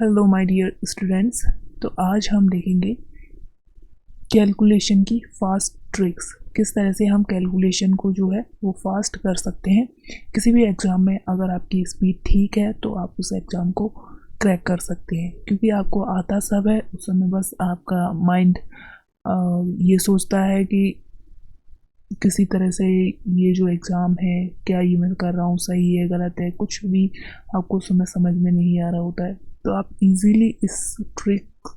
Hello my dear students. तो आज हम देखेंगे कैलकुलेशन की फास्ट ट्रिक्स। किस तरह से हम कैलकुलेशन को जो है वो फास्ट कर सकते हैं। किसी भी एग्ज़ाम में अगर आपकी स्पीड ठीक है तो आप उस एग्ज़ाम को क्रैक कर सकते हैं, क्योंकि आपको आता सब है। उस समय बस आपका माइंड ये सोचता है कि किसी तरह से ये जो एग्ज़ाम है, क्या ये मैं कर रहा हूँ सही है गलत है, कुछ भी आपको समय समझ में नहीं आ रहा होता है। तो आप इजीली इस ट्रिक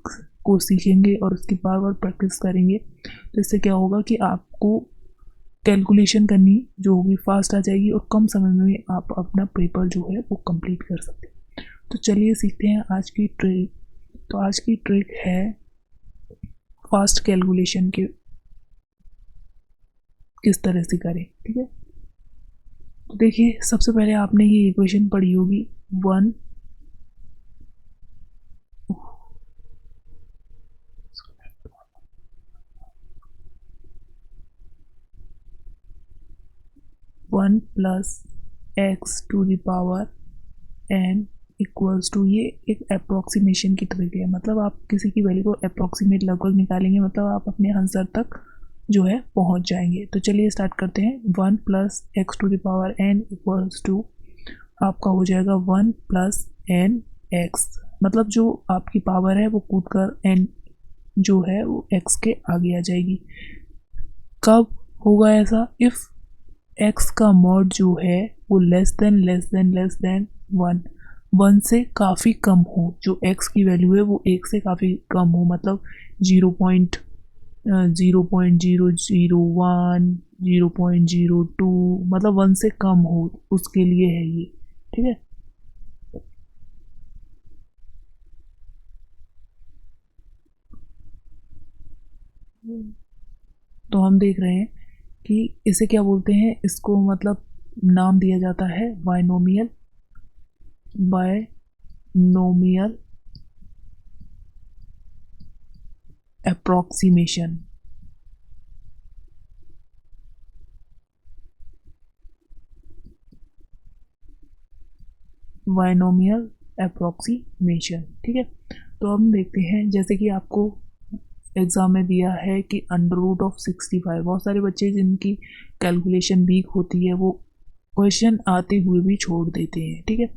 को सीखेंगे और उसकी बार बार प्रैक्टिस करेंगे, तो इससे क्या होगा कि आपको कैलकुलेशन करनी जो होगी फास्ट आ जाएगी और कम समय में आप अपना पेपर जो है वो कंप्लीट कर सकते हैं। तो चलिए सीखते हैं आज की ट्रिक। तो आज की ट्रिक है फास्ट कैलकुलेशन के किस तरह से करें। ठीक है, तो देखिए सबसे पहले आपने ये इक्वेशन पढ़ी होगी 1 + x⁴ इक्वल्स टू, ये एक अप्रोक्सीमेशन की ट्रिक है। मतलब आप किसी की वैल्यू को अप्रोक्सीमेट लगभग निकालेंगे, मतलब आप अपने आंसर तक जो है पहुंच जाएंगे। तो चलिए स्टार्ट करते हैं। 1 + x⁴ इक्वल्स टू आपका हो जाएगा 1 + n x। मतलब जो आपकी पावर है वो कूद कर n जो है वो x के आगे आ जाएगी। कब होगा ऐसा? इफ़ x का मॉड जो है वो लेस देन 1 से काफ़ी कम हो। जो x की वैल्यू है वो 1 से काफ़ी कम हो, मतलब 0.001, 0.02, मतलब 1 से कम हो, उसके लिए है ये। ठीक है, तो हम देख रहे हैं कि इसे क्या बोलते हैं। इसको मतलब नाम दिया जाता है बायनोमियल अप्रोक्सीमेशन। Binomial approximation. ठीक है, तो हम देखते हैं जैसे कि आपको एग्ज़ाम में दिया है कि √65। बहुत सारे बच्चे जिनकी कैलकुलेशन वीक होती है वो क्वेश्चन आते हुए भी छोड़ देते हैं। ठीक है,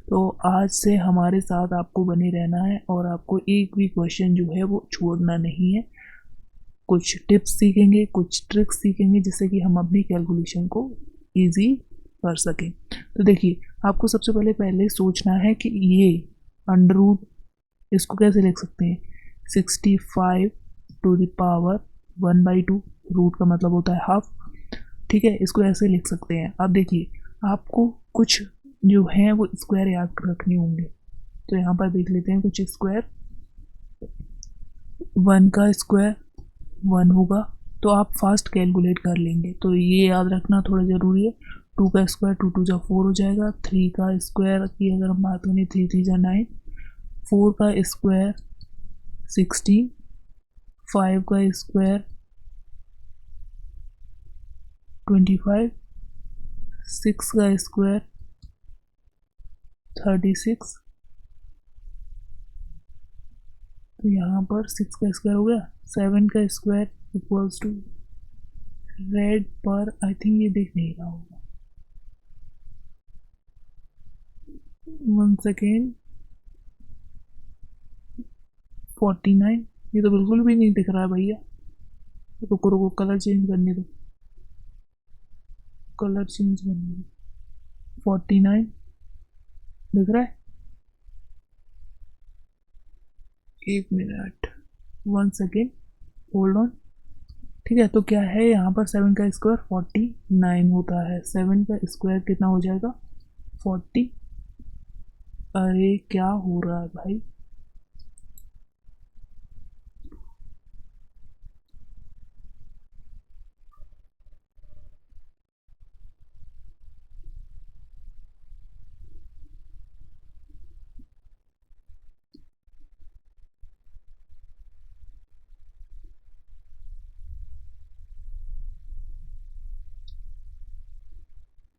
तो आज से हमारे साथ आपको बने रहना है और आपको एक भी क्वेश्चन जो है वो छोड़ना नहीं है। कुछ टिप्स सीखेंगे, कुछ ट्रिक्स सीखेंगे, जिससे कि हम अपनी कैलकुलेशन को ईजी कर सकें। तो देखिए, आपको सबसे पहले सोचना है कि ये अंडर रूट, इसको कैसे लिख सकते हैं। 65 टू द पावर 1/2, रूट का मतलब होता है हाफ। ठीक है, इसको ऐसे लिख सकते हैं। अब देखिए, आपको कुछ जो है वो स्क्वायर याद रखने होंगे। तो यहाँ पर देख लेते हैं कुछ स्क्वायर। 1 का स्क्वायर 1 होगा, तो आप फास्ट कैलकुलेट कर लेंगे, तो ये याद रखना थोड़ा ज़रूरी है। 2 का स्क्वायर 2 2 जा 4 हो जाएगा। 3 का स्क्वायर की अगर हम बात करें 3 3 जा 9। 4 का स्क्वायर 16। 5 का स्क्वायर 25। 6 का स्क्वायर 36। तो यहाँ पर 6 का स्क्वायर हो गया। 7 का स्क्वायर इक्वल्स टू, रेड पर आई थिंक ये दिख नहीं रहा होगा, 1 सेकेंड। 49, ये तो बिल्कुल भी नहीं दिख रहा है भैया। रुको रुको, कलर चेंज करने दो, कलर चेंज करने दो। 49 दिख रहा है। 1 मिनट, 1 सेकेंड, होल्ड ऑन। ठीक है, तो क्या है यहाँ पर 7 का स्क्वायर 49 होता है। 7 का स्क्वायर कितना हो जाएगा? 40। अरे क्या हो रहा है भाई।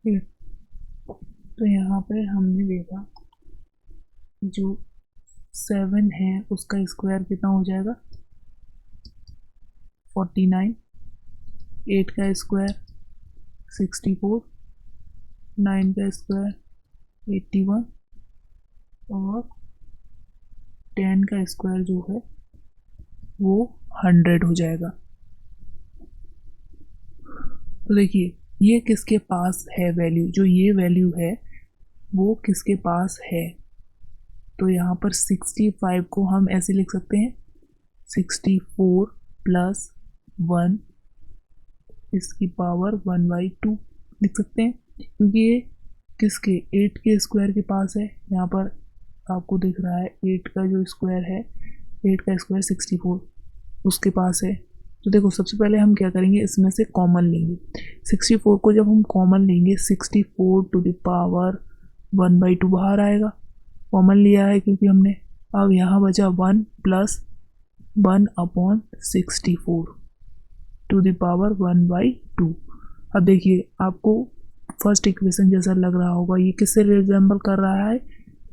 ठीक है, तो यहाँ पे हमने देखा जो 7 है उसका स्क्वायर कितना हो जाएगा 49, 8 का स्क्वायर 64, 9 का स्क्वायर 81 और 10 का स्क्वायर जो है वो 100 हो जाएगा। तो देखिए ये किसके पास है वैल्यू, जो ये वैल्यू है वो किसके पास है। तो यहाँ पर 65 को हम ऐसे लिख सकते हैं 64 प्लस 1 इसकी पावर 1/2 लिख सकते हैं, क्योंकि ये किसके 8 के स्क्वायर के पास है। यहाँ पर आपको दिख रहा है 8 का जो स्क्वायर है, 8 का स्क्वायर 64 उसके पास है। तो देखो सबसे पहले हम क्या करेंगे, इसमें से कॉमन लेंगे। 64 को जब हम कॉमन लेंगे 64 टू द पावर 1/2 बाहर आएगा, कॉमन लिया है क्योंकि हमने। अब यहाँ बचा 1 प्लस 1/64 टू द पावर 1/2। अब देखिए आपको फर्स्ट इक्वेशन जैसा लग रहा होगा, ये किससे रिजेंबल कर रहा है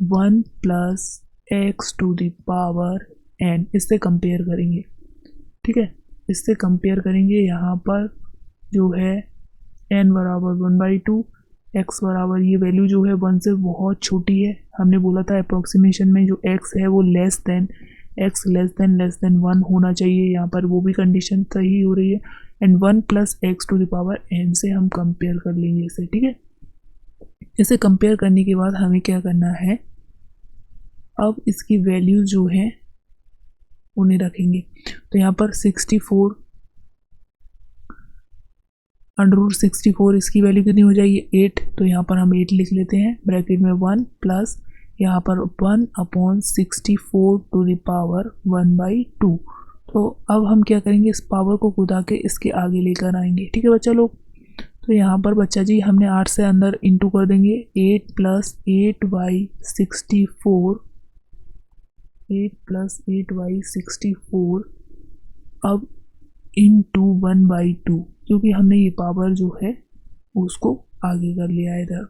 1 plus X to the power n, इससे कंपेयर करेंगे। ठीक है, इससे कंपेयर करेंगे। यहाँ पर जो है n बराबर 1/2, x बराबर ये वैल्यू जो है 1 से बहुत छोटी है। हमने बोला था अप्रोक्सीमेशन में जो x है वो लेस देन 1 होना चाहिए। यहाँ पर वो भी कंडीशन सही हो रही है। And 1 plus X to the power n से हम कंपेयर कर लेंगे इसे। ठीक है, इसे कंपेयर करने के बाद हमें क्या करना है, अब इसकी वैल्यू जो है उन्हें रखेंगे। तो यहाँ पर 64 √64 इसकी वैल्यू कितनी हो जाएगी 8। तो यहाँ पर हम 8 लिख लेते हैं ब्रैकेट में 1 प्लस यहाँ पर 1/64 टू द पावर 1/2। तो अब हम क्या करेंगे, इस पावर को खुदा के इसके आगे लेकर आएंगे। ठीक है बच्चा लोग, तो यहाँ पर बच्चा जी हमने 8 से अंदर इंटू कर देंगे 8 प्लस 8/64 अब इंटू 1/2, क्योंकि हमने ये पावर जो है उसको आगे कर लिया है इधर।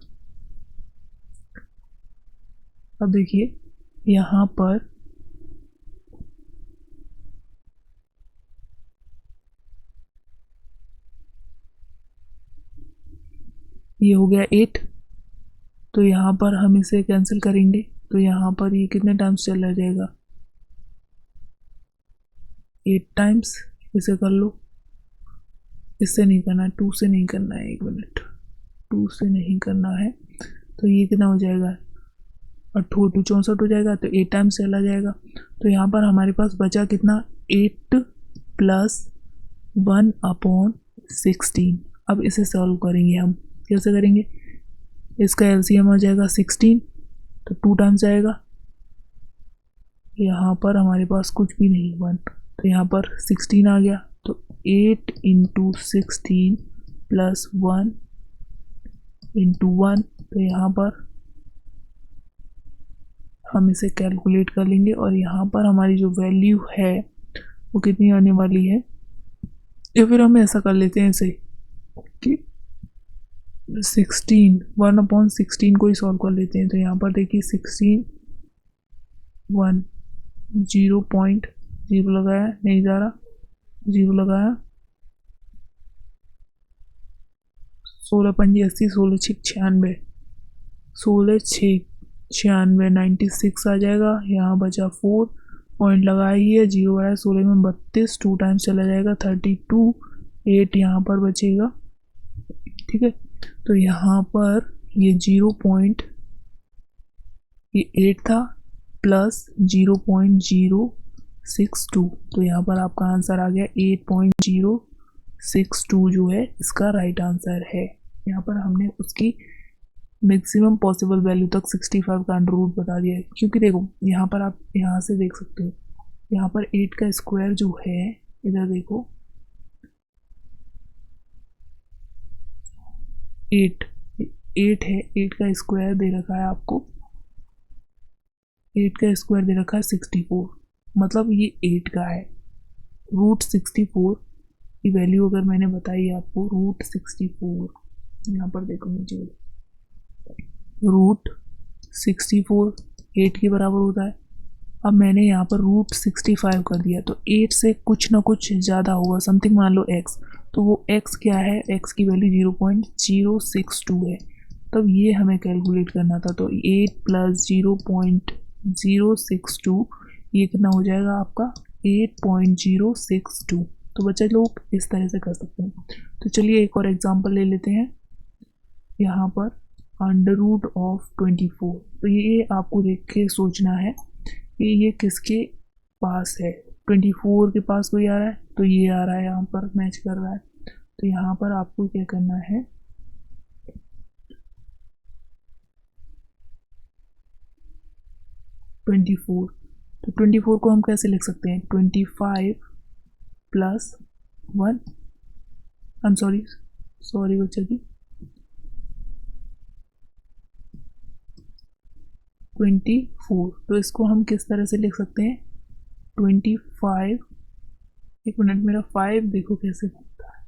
अब देखिए यहाँ पर ये हो गया 8, तो यहाँ पर हम इसे कैंसिल करेंगे। तो यहाँ पर ये कितने टाइम्स चला जाएगा 8 टाइम्स। इसे कर लो, इससे नहीं करना है, 2 से नहीं करना है, 1 मिनट, 2 से नहीं करना है। तो ये कितना हो जाएगा 8 64 हो जाएगा, तो 8 टाइम्स चला जाएगा। तो यहाँ पर हमारे पास बचा कितना 8 प्लस 1/16। अब इसे सॉल्व करेंगे हम, कैसे करेंगे, इसका एलसीएम हो जाएगा 16, तो 2 टाइम्स आएगा। यहाँ पर हमारे पास कुछ भी नहीं 1, तो यहाँ पर 16 आ गया। तो 8 × 16 प्लस 1 × 1, तो यहाँ पर हम इसे कैलकुलेट कर लेंगे और यहाँ पर हमारी जो वैल्यू है वो कितनी आने वाली है। या फिर हम ऐसा कर लेते हैं इसे कि 1/16 को ही सॉल्व कर लेते हैं। तो यहाँ पर देखिए 16 1 0.0 लगाया, नहीं जा रहा, 0 लगाया, 16 पंजी 80, 16 6 96, 16 6 96 96 आ जाएगा। यहाँ बचा 4 पॉइंट लगाया ही है, 0 आया, 16 में 32, 2 टाइम्स चला जाएगा 32, 8 यहाँ पर बचेगा। ठीक है, तो यहाँ पर ये 8 था प्लस 0.062, तो यहाँ पर आपका आंसर आ गया 8.062 जो है इसका राइट आंसर है। यहाँ पर हमने उसकी मैक्सिमम पॉसिबल वैल्यू तक 65 का अंडर रूट बता दिया है, क्योंकि देखो यहाँ पर आप यहाँ से देख सकते हो, यहाँ पर 8 का स्क्वायर जो है, इधर देखो 8 है, 8 का स्क्वायर दे रखा है आपको, 8 का स्क्वायर दे रखा है 64, मतलब ये 8 का है। √64 की वैल्यू अगर मैंने बताई आपको, √64 यहाँ पर देखो नीचे, √64 8 के बराबर होता है। अब मैंने यहाँ पर रूट 65 कर दिया, तो 8 से कुछ ना कुछ ज़्यादा होगा, समथिंग मान लो x, तो वो x क्या है, x की वैल्यू 0.062 है। तब ये हमें कैलकुलेट करना था, तो 8 प्लस 0.062 ये कितना हो जाएगा आपका 8.062। तो बच्चे लोग इस तरह से कर सकते हैं। तो चलिए एक और एग्जांपल ले लेते हैं। यहाँ पर अंडर रूट ऑफ 24, तो ये आपको देख के सोचना है कि ये किसके पास है। 24 के पास कोई आ रहा है, तो ये आ रहा है, यहाँ पर मैच कर रहा है। तो यहाँ पर आपको क्या करना है, तो 24 को हम कैसे लिख सकते हैं, 25 प्लस 1, आई एम सॉरी बच्चा जी, 24। तो इसको हम किस तरह से लिख सकते हैं, 25, एक मिनट, मेरा 5 देखो कैसे बनता है,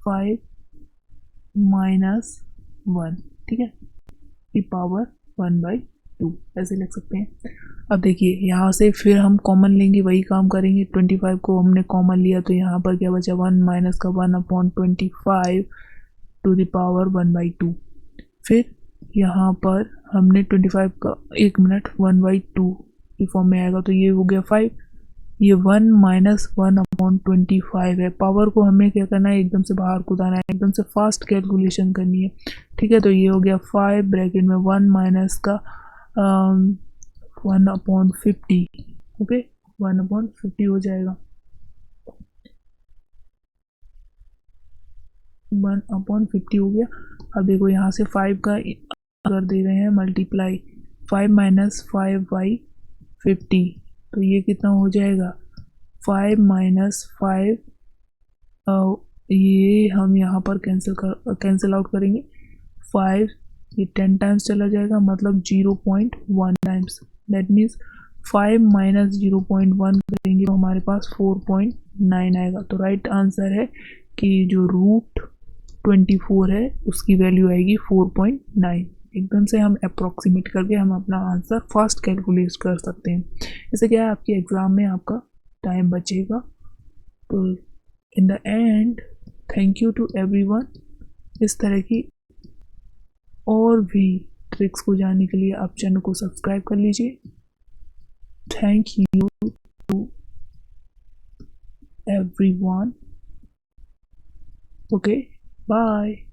5 माइनस 1, ठीक है, की पावर 1/2 ऐसे लिख सकते हैं। अब देखिए यहाँ से फिर हम कॉमन लेंगे, वही काम करेंगे। 25 को हमने कॉमन लिया, तो यहाँ पर क्या बचा, 1 माइनस का 1/25 टू द पावर 1/2। फिर यहाँ पर हमने 25 का, एक मिनट, 1/2 की फॉर्म में आएगा, तो ये हो गया 5। ये 1 माइनस 1/25 है। पावर को हमें क्या करना है, एकदम से बाहर कूदाना है, एकदम से फास्ट कैलकुलेशन करनी है, ठीक है। तो ये हो गया 5 ब्रैकेट में 1 माइनस का 1/50, ओके, 1/50 हो जाएगा, 1/50 हो गया। अब देखो यहाँ से 5 का कर दे रहे हैं मल्टीप्लाई, 5 माइनस 5/50, तो ये कितना हो जाएगा, 5 माइनस 5, ये हम यहाँ पर कैंसिल आउट करेंगे। 5 ये 10 टाइम्स चला जाएगा, मतलब 0.1 टाइम्स, दैट मीन्स 5 माइनस 0.1 करेंगे तो हमारे पास 4.9 आएगा। तो राइट आंसर है कि जो रूट 24 है उसकी वैल्यू आएगी 4.9। एकदम से हम अप्रॉक्सीमेट करके हम अपना आंसर फास्ट कैलकुलेट कर सकते हैं। इससे क्या है, आपके एग्ज़ाम में आपका टाइम बचेगा। तो in the end, thank you to everyone. इस तरह की और भी ट्रिक्स को जानने के लिए आप चैनल को सब्सक्राइब कर लीजिए। Thank you to everyone, okay, bye.